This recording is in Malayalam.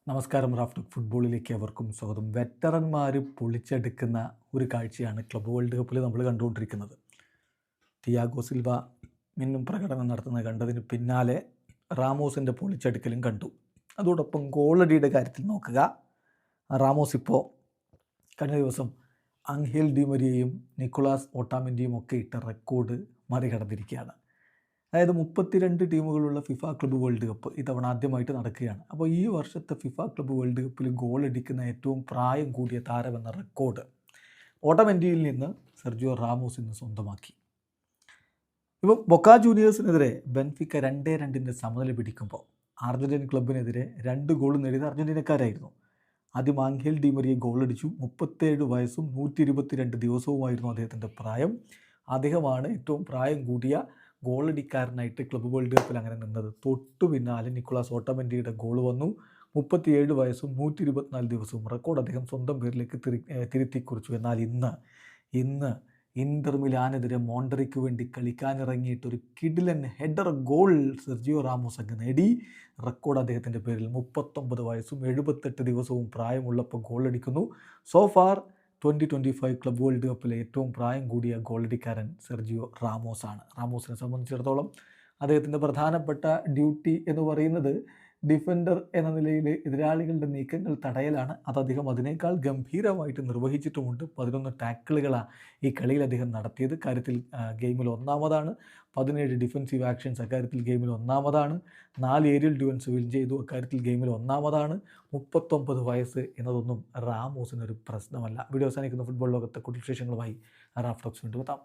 നമസ്കാരം. റാഫ്റ്റോക്ക് ഫുട്ബോളിലേക്ക് അവർക്കും സ്വാഗതം. വെറ്ററന്മാർ പൊളിച്ചെടുക്കുന്ന ഒരു കാഴ്ചയാണ് ക്ലബ്ബ് വേൾഡ് കപ്പിൽ നമ്മൾ കണ്ടുകൊണ്ടിരിക്കുന്നത്. തിയാഗോ സിൽവ മിന്നും പ്രകടനം നടത്തുന്നത് കണ്ടതിന് പിന്നാലെ റാമോസിൻ്റെ പൊളിച്ചെടുക്കലും കണ്ടു. അതോടൊപ്പം ഗോളടിയുടെ കാര്യത്തിൽ നോക്കുക. റാമോസ് ഇപ്പോൾ കഴിഞ്ഞ ദിവസം അംഹേൽ ഡി മരിയയും നിക്കോളാസ് ഓട്ടാമെൻ്റെയും ഒക്കെ ഇട്ട റെക്കോർഡ് മറികടന്നിരിക്കുകയാണ്. അതായത് 32 ടീമുകളുള്ള ഫിഫ ക്ലബ്ബ് വേൾഡ് കപ്പ് ഇത്തവണ ആദ്യമായിട്ട് നടക്കുകയാണ്. അപ്പോൾ ഈ വർഷത്തെ ഫിഫ ക്ലബ്ബ് വേൾഡ് കപ്പിൽ ഗോൾ അടിക്കുന്ന ഏറ്റവും പ്രായം കൂടിയ താരമെന്ന റെക്കോർഡ് ഓട്ടമെൻറ്റിയിൽ നിന്ന് സെർജിയോ റാമോസ് ഇന്ന് സ്വന്തമാക്കി. ഇപ്പോൾ ബൊക്ക ജൂനിയേഴ്സിനെതിരെ ബെൻഫിക്ക 2-2 സമനില പിടിക്കുമ്പോൾ അർജൻറ്റീൻ ക്ലബിനെതിരെ 2 ഗോൾ നേടിയത് അർജൻറ്റീനക്കാരായിരുന്നു. ആദ്യം ആംഗേൽ ഡി മരിയ ഗോളടിച്ചു. 37 വയസ്സും 122 ദിവസവുമായിരുന്നു അദ്ദേഹത്തിൻ്റെ പ്രായം. അദ്ദേഹമാണ് ഏറ്റവും പ്രായം കൂടിയ ഗോളടിക്കാരനായിട്ട് ക്ലബ്ബ് വേൾഡ് കപ്പിൽ അങ്ങനെ നിന്നത്. തൊട്ടു പിന്നാലെ നിക്കോളാസ് ഓട്ടമെൻ്റിയുടെ ഗോൾ വന്നു. 37 വയസ്സും 124 ദിവസവും റെക്കോർഡ് അദ്ദേഹം സ്വന്തം പേരിലേക്ക് തിരുത്തി കുറിച്ചു. എന്നാൽ ഇന്ന് ഇന്റർ മിലാനെതിരെ മോണ്ടറിക്ക് വേണ്ടി കളിക്കാനിറങ്ങിയിട്ടൊരു കിഡിലൻ ഹെഡർ ഗോൾ സെർജിയോ റാമോസ് അങ്ങ് നേടി. റെക്കോർഡ് അദ്ദേഹത്തിൻ്റെ പേരിൽ 39 വയസ്സും 78 ദിവസവും പ്രായമുള്ളപ്പോൾ ഗോളടിക്കുന്നു. സോ ഫാർ 2025 ക്ലബ്ബ് വേൾഡ് കപ്പിലെ ഏറ്റവും പ്രായം കൂടിയ ഗോളടിക്കാരൻ സെർജിയോ റാമോസാണ്. റാമോസിനെ സംബന്ധിച്ചിടത്തോളം അദ്ദേഹത്തിൻ്റെ പ്രധാനപ്പെട്ട ഡ്യൂട്ടി എന്ന് പറയുന്നത് ഡിഫൻഡർ എന്ന നിലയിൽ എതിരാളികളുടെ നീക്കങ്ങൾ തടയലാണ്. അത് അദ്ദേഹം അതിനേക്കാൾ ഗംഭീരമായിട്ട് നിർവഹിച്ചിട്ടുമുണ്ട്. 11 ടാക്കിളുകളാണ് ഈ കളിയിൽ അദ്ദേഹം നടത്തിയത്. കാര്യത്തിൽ ഗെയിമിൽ ഒന്നാമതാണ്. 17 ഡിഫൻസീവ് ആക്ഷൻസ് അക്കാര്യത്തിൽ ഗെയിമിൽ ഒന്നാമതാണ്. 4 ഏരിയൽ ഡ്യൂവൽസ് വിൻ ചെയ്തു, അക്കാര്യത്തിൽ ഗെയിമിൽ ഒന്നാമതാണ്. 39 വയസ്സ് എന്നതൊന്നും റാമോസിനൊരു പ്രശ്നമല്ല. വീഡിയോ അവസാനിക്കുന്ന ഫുട്ബോൾ ലോകത്തെ കൂടുതൽ വിശേഷങ്ങളുമായി റാഫ്റ്റോക്സ് വീണ്ടും എത്താം.